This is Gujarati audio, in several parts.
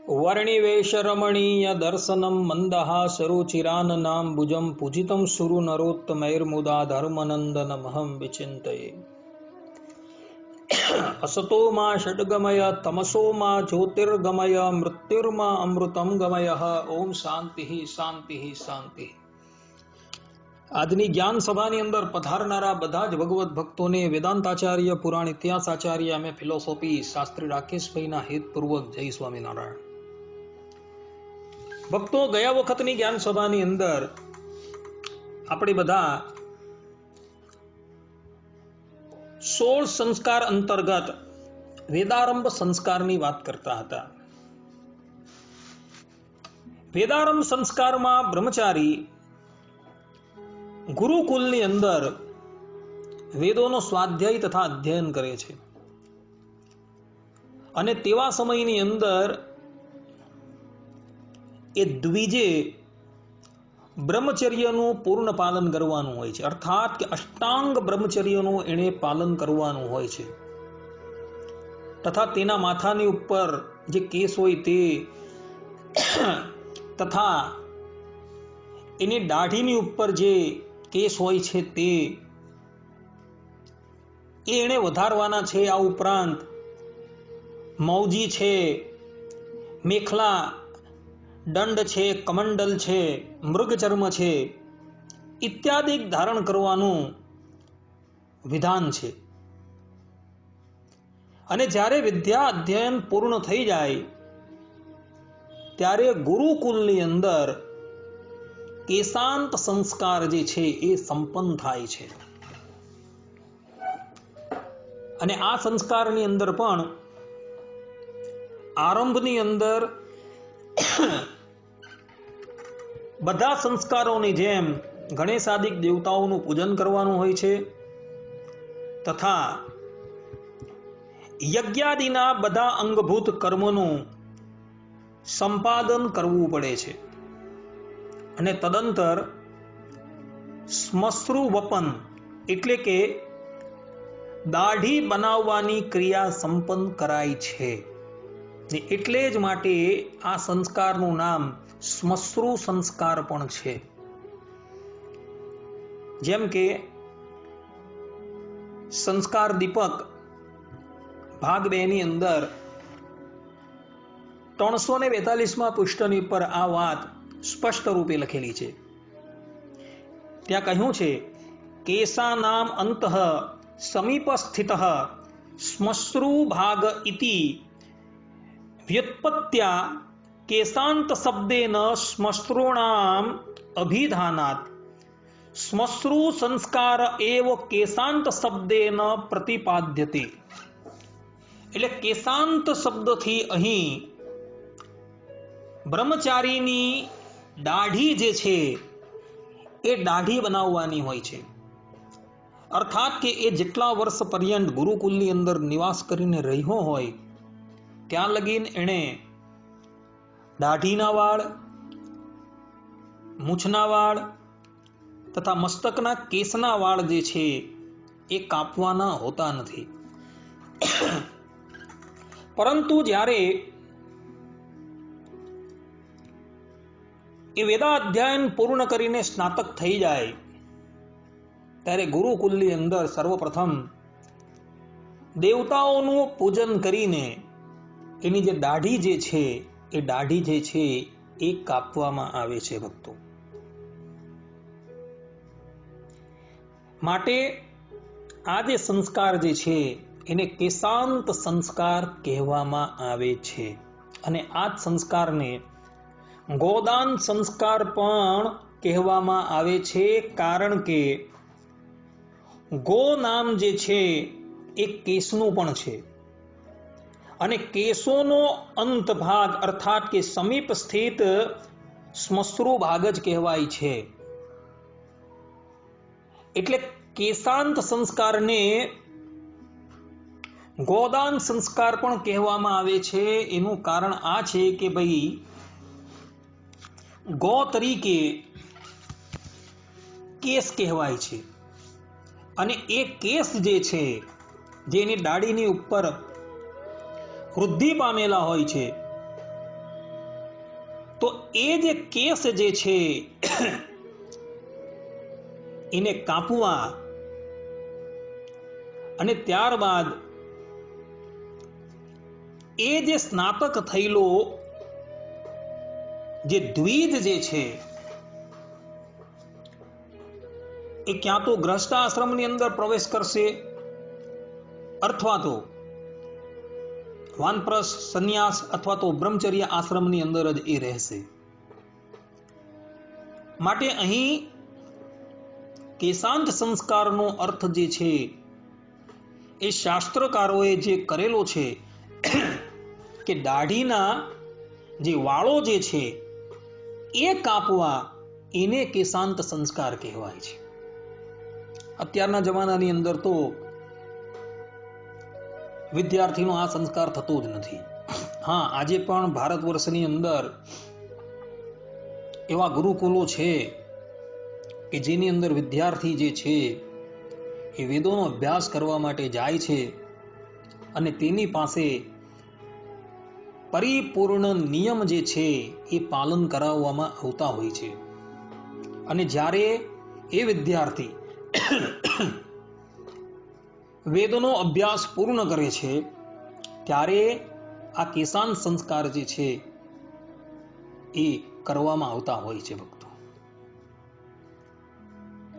वर्णिवेशरमणीय दर्शनं मन्दहासरुचिराननाम्बुजं पूजितं सुरनरोत्तमैर्मुदा धर्मनन्दनमहं विचिन्तये। असतो मा षड्गमय तमसो मा ज्योतिर्गमय मृत्युर्मा अमृतं गमय। ओम शांति शांति शांति। આજની જ્ઞાન સભાની અંદર પધારનારા બધા જ ભગવત ભક્તોને વેદાંતાચાર્ય પુરાણ ઇતિહાસાચાર્ય અમે ફિલોસોફી શાસ્ત્રી રાકેશભાઈના હેતપૂર્વક જય સ્વામિનારાયણ। ભક્તો, ગયા વખતની જ્ઞાન સભાની અંદર આપણે બધા 16 સંસ્કાર અંતર્ગત વેદારંભ સંસ્કારની વાત કરતા હતા। વેદારંભ સંસ્કારમાં બ્રહ્મચારી ગુરુકુલની અંદર વેદોનો સ્વાધ્યાય તથા અધ્યયન કરે છે અને તેવા સમયની અંદર એ દ્વિજે બ્રહ્મચર્યનું પૂર્ણ પાલન કરવાનું હોય છે, અર્થાત કે અષ્ટાંગ બ્રહ્મચર્યનું એણે પાલન કરવાનું હોય છે તથા તેના માથાની ઉપર જે કેસ હોય તે તથા એની દાઢીની ઉપર જે કેસ હોય છે તે એણે વધારવાના છે। આ ઉપરાંત મૌજી છે, મેખલા, દંડ છે, કમંડલ છે, મૃગચર્મ છે ઇત્યાદિ ધારણ કરવાનું વિધાન છે। અને જ્યારે વિદ્યા અધ્યયન પૂર્ણ થઈ જાય ત્યારે ગુરુકુલની અંદર કેશાંત સંસ્કાર જે છે એ સંપન્ન થાય છે। અને આ સંસ્કારની અંદર પણ આરંભની અંદર બધા સંસ્કારોની જેમ ગણેશાદિક દેવતાઓનું પૂજન કરવાનું હોય છે તથા યજ્ઞાદિના બધા અંગભૂત કર્મોનું સંપાદન કરવું પડે છે। અને તદંતર શ્મશ્રુ વપન એટલે કે દાઢી બનાવવાની ક્રિયા સંપન્ન કરાય છે। એટલે જ માટે આ સંસ્કારનું નામ શ્મશ્રુ સંસ્કાર પણ છે। જેમ કે સંસ્કાર દીપક ભાગ 2 ની અંદર 342માં પૃષ્ઠની પર આ વાત સ્પષ્ટ રૂપે લખેલી છે। ત્યાં કહ્યું છે કેશાનામ અંતઃ સમીપસ્થિતઃ શ્મશ્રુ ભાગ ઇતિ વ્યુત્પત્ત્યા કેશાંત શબ્દેન શ્મશ્રુણામ અભિધાનાત શ્મશ્રુ સંસ્કાર એવ કેશાંત શબ્દેન પ્રતિપાદ્યતે। એટલે કેશાંત શબ્દથી અહીં બ્રહ્મચારીની દાઢી જે છે એ દાઢી બનાવવાની હોય છે, અર્થાત કે એ જેટલા વર્ષ પર્યંત ગુરુકુલની અંદર નિવાસ કરીને રહ્યો હોય ત્યાં લગીન એણે દાઢીના વાળ, મૂછના વાળ તથા મસ્તકના કેસના વાળ જે છે એ કાપવાના હોતા નથી। પરંતુ જ્યારે એ વેદાધ્યયન પૂર્ણ કરીને સ્નાતક થઈ જાય ત્યારે ગુરુકુલની અંદર સર્વપ્રથમ દેવતાઓનું પૂજન કરીને એની જે દાઢી જે છે એ દાઢી જે છે એ કાપવામાં આવે છે। ભક્તો, માટે આ જે સંસ્કાર જે છે એને કેશાંત સંસ્કાર કહેવામાં આવે છે। અને આ જ સંસ્કારને ગોદાન સંસ્કાર પણ કહેવામાં આવે છે, કારણ કે ગો નામ જે છે એ કેસનું પણ છે અને કેસોનો અંત ભાગ અર્થાત કે સમીપ સ્થિત શ્મશ્રુ ભાગ જ કહેવાય છે। એટલે કેશાંત સંસ્કારને ગોદાન સંસ્કાર પણ કહેવામાં આવે છે। એનું કારણ આ છે કે ભાઈ ગો તરીકે કેસ કહેવાય છે અને એ કેસ જે છે જેની દાઢીની ઉપર વૃદ્ધિ પામેલા હોય છે તો એ જે કેસ જે છે એને કાપવા અને ત્યારબાદ એ જે સ્નાતક થયેલો જે દ્વિજ જે છે એ ક્યાં તો ગ્રસ્ત આશ્રમની અંદર પ્રવેશ કરશે અથવા તો વાનપ્રસ્થ સંન્યાસ અથવા તો બ્રહ્મચર્ય આશ્રમની અંદર જ એ રહેશે. માટે અહીં કેશાંત સંસ્કારનો અર્થ જે છે એ શાસ્ત્રકારોએ જે કરેલો છે કે દાઢીના જે વાળો જે છે એ કાપવા એને કેશાંત સંસ્કાર કહેવાય છે. અત્યારના જમાનાની અંદર તો વિદ્યાર્થીનો આ સંસ્કાર થતો જ નથી. હા, આજે પણ ભારત વર્ષની અંદર એવા ગુરુકુલો છે કે જેની અંદર વિદ્યાર્થી જે છે એ વેદોનો અભ્યાસ કરવા માટે જાય છે અને તેની પાસે પરિપૂર્ણ નિયમ જે છે એ પાલન કરાવવામાં આવતા હોય છે. અને જ્યારે એ વિદ્યાર્થી વેદનો અભ્યાસ પૂર્ણ કરે છે ત્યારે આ કેશાંત સંસ્કાર જે છે એ કરવામાં આવતા હોય છે ભક્તો.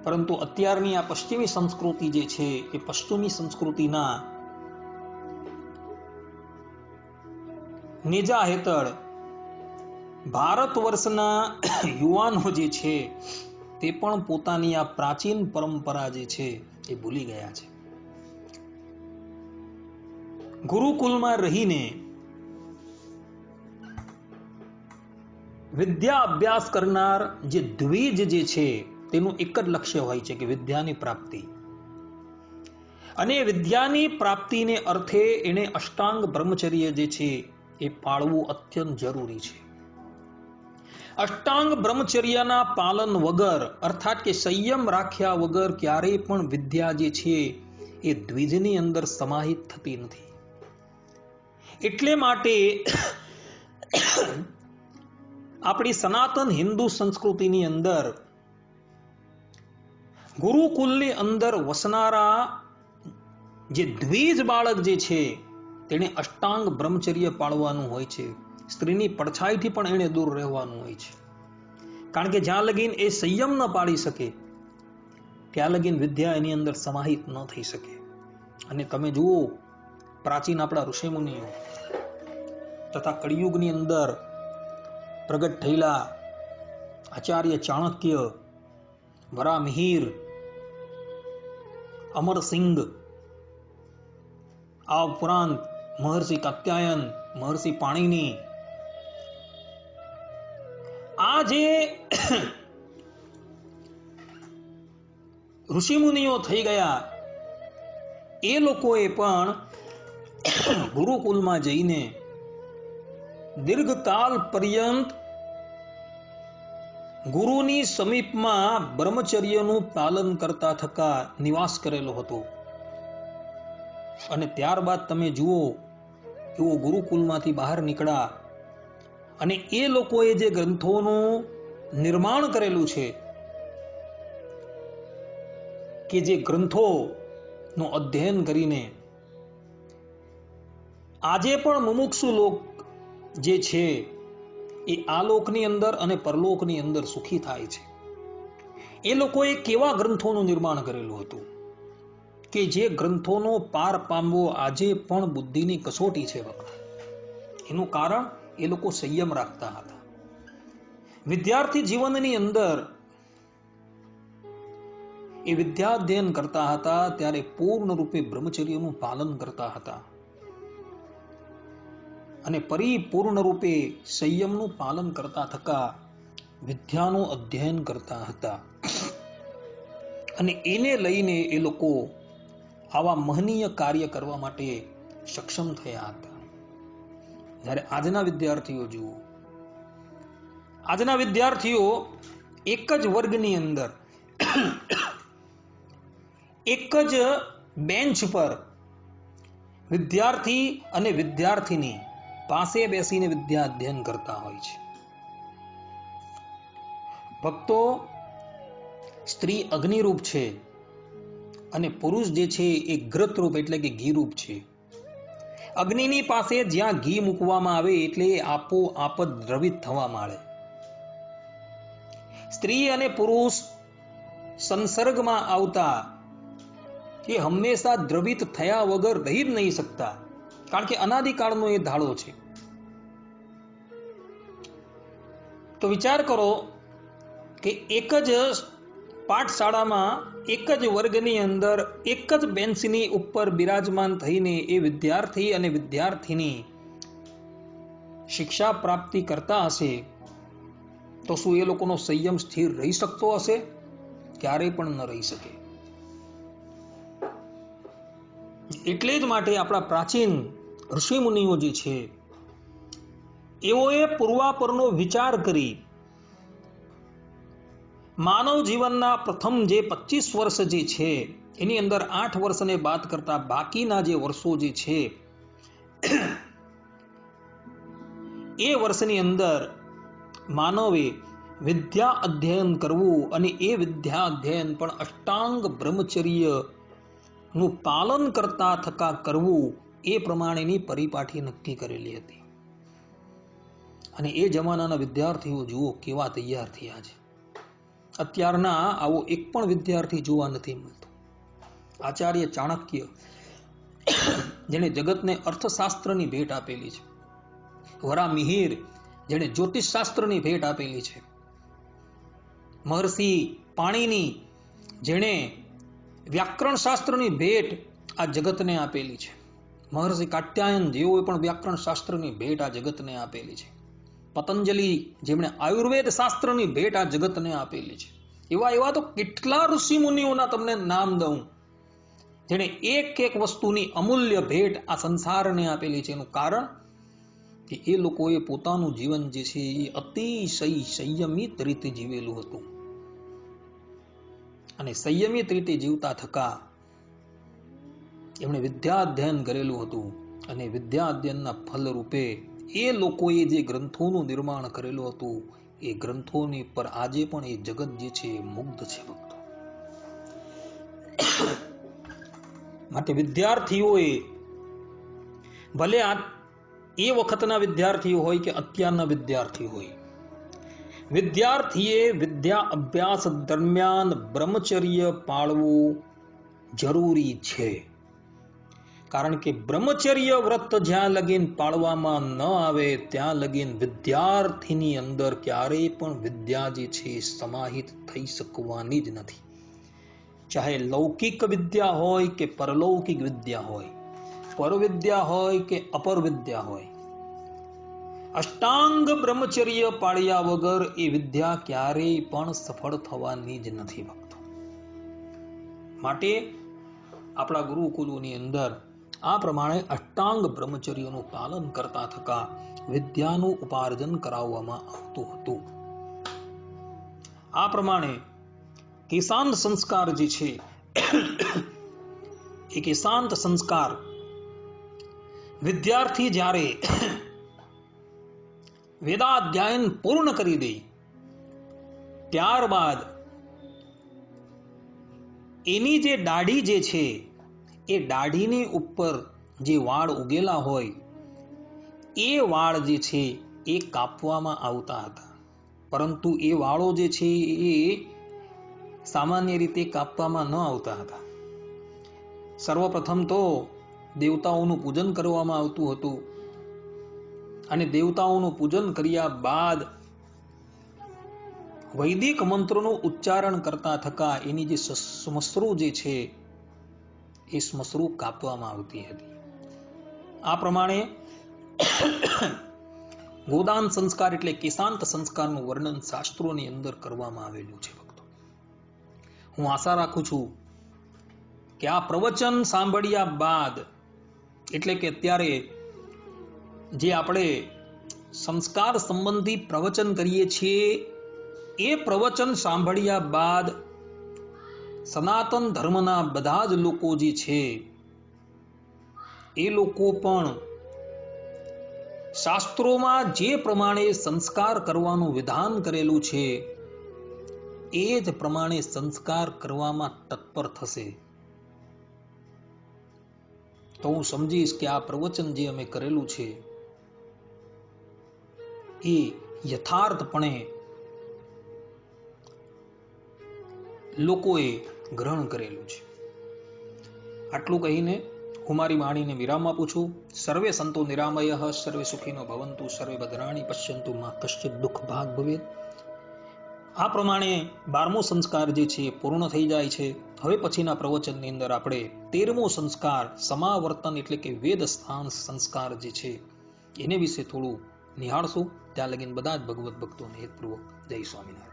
પરંતુ અત્યારની આ પશ્ચિમી સંસ્કૃતિ જે છે એ પશ્ચિમી સંસ્કૃતિના નેજા હેઠળ ભારત વર્ષના યુવાનો જે છે તે પણ પોતાની આ પ્રાચીન પરંપરા જે છે એ ભૂલી ગયા છે. ગુરુકુલમાં રહીને વિદ્યા અભ્યાસ કરનાર જે દ્વિજ જે છે તેનું એક જ લક્ષ્ય હોય છે કે વિદ્યાની પ્રાપ્તિ. અને વિદ્યાની પ્રાપ્તિને અર્થે એને અષ્ટાંગ બ્રહ્મચર્ય જે છે એ પાળવું અત્યંત જરૂરી છે. અષ્ટાંગ બ્રહ્મચર્યના પાલન વગર અર્થાત કે સંયમ રાખ્યા વગર ક્યારેય પણ વિદ્યા જે છે એ દ્વિજની અંદર સમાહિત થતી નથી. એટલે માટે આપણી સનાતન હિન્દુ સંસ્કૃતિની અંદર ગુરુકુલની અંદર વસનારા જે દ્વિજ બાળક જે છે તેને અષ્ટાંગ બ્રહ્મચર્ય પાળવાનું હોય છે. સ્ત્રીની પડછાઈથી પણ એને દૂર રહેવાનું હોય છે. કારણ કે જ્યાં લગીન એ સંયમ ન પાળી શકે ત્યાં લગીન વિદ્યા એની અંદર સમાહિત ન થઈ શકે. અને તમે જુઓ પ્રાચીન આપણા ઋષિમુનિઓ તથા કળિયુગની અંદર પ્રગટ થયેલા આચાર્ય ચાણક્ય, વરામિહિર, અમરસિંહ, આ ઉપરાંત મહર્ષિ કાત્યાયન, મહર્ષિ પાણિની, આ જે ઋષિમુનિઓ થઈ ગયા એ લોકોએ પણ ગુરુકુલમાં જઈને દીર્ઘકાલ પર્યંત ગુરુની સમીપમાં બ્રહ્મચર્યનું પાલન કરતા થકા નિવાસ કરેલો હતો. અને ત્યારબાદ તમે જુઓ એવો ગુરુકુલમાંથી બહાર નીકળ્યા અને એ લોકોએ જે ગ્રંથોનું નિર્માણ કરેલું છે કે જે ગ્રંથોનું અધ્યયન કરીને આજે પણ મુમુક્ષુ લોક જે છે એ આ લોકની અંદર અને પરલોકની અંદર સુખી થાય છે. એ લોકોએ કેવા ગ્રંથોનું નિર્માણ કરેલું હતું કે જે ગ્રંથોનો પાર પામવો આજે પણ બુદ્ધિની કસોટી છે. એનું કારણ એ લોકો સંયમ રાખતા હતા. વિદ્યાર્થી જીવનની અંદર એ વિદ્યાધ્યયન કરતા હતા ત્યારે પૂર્ણ રૂપે બ્રહ્મચર્યનું પાલન કરતા હતા અને પરિપૂર્ણ રૂપે સંયમનું પાલન કરતા થકા વિદ્યાનું અધ્યયન કરતા હતા. અને એને લઈને એ લોકો આવા મહનીય કાર્ય કરવા માટે સક્ષમ થયા હતા. જ્યારે આજના વિદ્યાર્થીઓ જુઓ, આજના વિદ્યાર્થીઓ એક જ વર્ગની અંદર એક જ બેન્ચ પર વિદ્યાર્થી અને વિદ્યાર્થીની પાસે બેસીને વિદ્યા અધ્યયન કરતા હોય છે. ભક્તો, સ્ત્રી અગ્નિરૂપ છે અને પુરુષ જે છે એ ઘૃતરૂપ એટલે કે ઘીરૂપ છે. અગ્નિની પાસે જ્યાં ઘી મૂકવામાં આવે એટલે આપોઆપ જ દ્રવિત થવા માંડે. સ્ત્રી અને પુરુષ સંસર્ગમાં આવતા એ હંમેશા દ્રવિત થયા વગર રહી જ નહીં શકતા, કારણ કે અનાદિકાળનો એ ધાડો છે. તો વિચાર કરો કે એક જ પાઠશાળામાં એક જ વર્ગની અંદર એક જ બેન્ચની ઉપર બિરાજમાન થઈને એ વિદ્યાર્થી અને વિદ્યાર્થીની શિક્ષા પ્રાપ્તિ કરતા હશે તો શું એ લોકોનો સંયમ સ્થિર રહી શકતો હશે? ક્યારેય પણ ન રહી શકે. એટલે જ માટે આપણા પ્રાચીન ઋષિ મુનિઓ જે છે એઓએ પૂર્વાપરનો વિચાર કરી માનવ જીવનના પ્રથમ જે 25 વર્ષ જે છે એની અંદર 8 વર્ષને બાદ કરતા બાકીના જે વર્ષો જે છે એ વર્ષની અંદર માનવે વિદ્યા અધ્યયન કરવું અને એ વિદ્યા અધ્યયન પણ અષ્ટાંગ બ્રહ્મચર્ય નું પાલન કરતા થકા કરવું એ પ્રમાણેની પરિપાઠી નક્કી કરેલી હતી. અને એ જમાનાના વિદ્યાર્થીઓ જુઓ કેવા તૈયાર થયા છે. અત્યારના આવો એક પણ વિદ્યાર્થી જોવા નથી મળતો. આચાર્ય ચાણક્ય જેણે જગતને અર્થશાસ્ત્રની ભેટ આપેલી છે, વરા મિહિર જેણે જ્યોતિષશાસ્ત્રની ભેટ આપેલી છે, મહર્ષિ પાણીની જેણે વ્યાકરણ શાસ્ત્રની ભેટ આ જગતને આપેલી છે, મહર્ષિ કાત્યાયન જેઓએ પણ વ્યાકરણ શાસ્ત્રની ભેટ આ જગતને આપેલી છે, પતંજલિ જેમણે આયુર્વેદ શાસ્ત્રની ભેટ આ જગતને આપેલી છે. એવા તો કેટલા ઋષિ મુનિઓના તમને નામ દઉં જેણે એક એક વસ્તુની અમૂલ્ય ભેટ આ સંસારને આપેલી છે. એનું કારણ કે એ લોકોએ પોતાનું જીવન જે છે એ અતિશય સંયમિત રીતે જીવેલું હતું. અને સંયમિત રીતે જીવતા થકા એમણે વિદ્યા અધ્યયન કરેલું હતું. અને વિદ્યા અધ્યયનના ફલ રૂપે એ લોકોએ જે ગ્રંથોનું નિર્માણ કરેલું હતું એ ગ્રંથોની પર આજે પણ એ જગત જે છે એ મુગ્ધ છે ભક્તો. માટે વિદ્યાર્થીઓએ ભલે એ વખતના વિદ્યાર્થીઓ હોય કે અત્યારના વિદ્યાર્થીઓ હોય, વિદ્યાર્થીએ વિદ્યા અભ્યાસ દરમિયાન બ્રહ્મચર્ય પાળવું જરૂરી છે. કારણ કે બ્રહ્મચર્ય વ્રત જ્યાં લગીન પાળવામાં ન આવે ત્યાં લગીન વિદ્યાર્થીની અંદર ક્યારેય પણ વિદ્યા જે છે સમાહિત થઈ શકવાની જ નથી. ચાહે લૌકિક વિદ્યા હોય કે પરલૌકિક વિદ્યા હોય, પરવિદ્યા હોય કે અપર વિદ્યા હોય, અષ્ટાંગ બ્રહ્મચર્ય પાળ્યા વગર એ વિદ્યા ક્યારેય પણ સફળ થવાની જ નથી ભક્તો. માટે આપણા ગુરુકુલોની અંદર આ પ્રમાણે અષ્ટાંગ બ્રહ્મચર્યનું પાલન કરતા થકા વિદ્યાનું ઉપાર્જન કરાવવામાં આવતું હતું. આ પ્રમાણે કેશાંત સંસ્કાર જે છે એ કેશાંત સંસ્કાર વિદ્યાર્થી જ્યારે વેદાધ્યાયન પૂર્ણ કરી દે ત્યારબાદ એની જે દાઢી જે છે એ દાઢીની ઉપર જે વાળ ઉગેલા હોય એ વાળ જે છે એ કાપવામાં આવતા હતા. પરંતુ એ વાળો જે છે એ સામાન્ય રીતે કાપવામાં ન આવતા હતા. સર્વપ્રથમ તો દેવતાઓનું પૂજન કરવામાં આવતું હતું અને દેવતાઓનું પૂજન કર્યા બાદ વૈદિક મંત્રોનું ઉચ્ચારણ કરતા થકા એની જે શ્મશ્રુ જે છે એ શ્મશ્રુ કાપવામાં આવતી હતી. આ પ્રમાણે ગોદાન સંસ્કાર એટલે કેશાંત સંસ્કારનું વર્ણન શાસ્ત્રોની અંદર કરવામાં આવેલું છે ભક્તો. હું આશા રાખું છું કે આ પ્રવચન સાંભળ્યા બાદ એટલે કે અત્યારે જે આપણે સંસ્કાર સંબંધી પ્રવચન કરીએ છીએ એ પ્રવચન સાંભળ્યા બાદ સનાતન ધર્મના બધા જ લોકો જે છે એ લોકો પણ શાસ્ત્રોમાં જે પ્રમાણે સંસ્કાર કરવાનું વિધાન કરેલું છે એ જ પ્રમાણે સંસ્કાર કરવામાં તત્પર થશે તો હું સમજીશ કે આ પ્રવચન જે અમે કરેલું છે એ યથાર્થપણે લોકોએ ગ્રહણ કરેલું છે. આટલું કહીને હું મારી વાણીને વિરામ આપું છું. સર્વે સંતો નિરામયઃ, સર્વે સુખીનો ભવંતુ, સર્વે ભદ્રાણી પશ્યંતુ, માં કશ્ચિત દુઃખ ભાગ ભવેત. આ પ્રમાણે 12મો સંસ્કાર જે છે પૂર્ણ થઈ જાય છે. હવે પછીના પ્રવચનની અંદર આપણે 13મો સંસ્કાર સમાવર્તન એટલે કે વેદ સ્થાન સંસ્કાર જે છે એને વિશે થોડું નિહાળશું. ત્યાં લગીન બધા જ ભગવત ભક્તોને હેતપૂર્વક જય સ્વામિનારાયણ.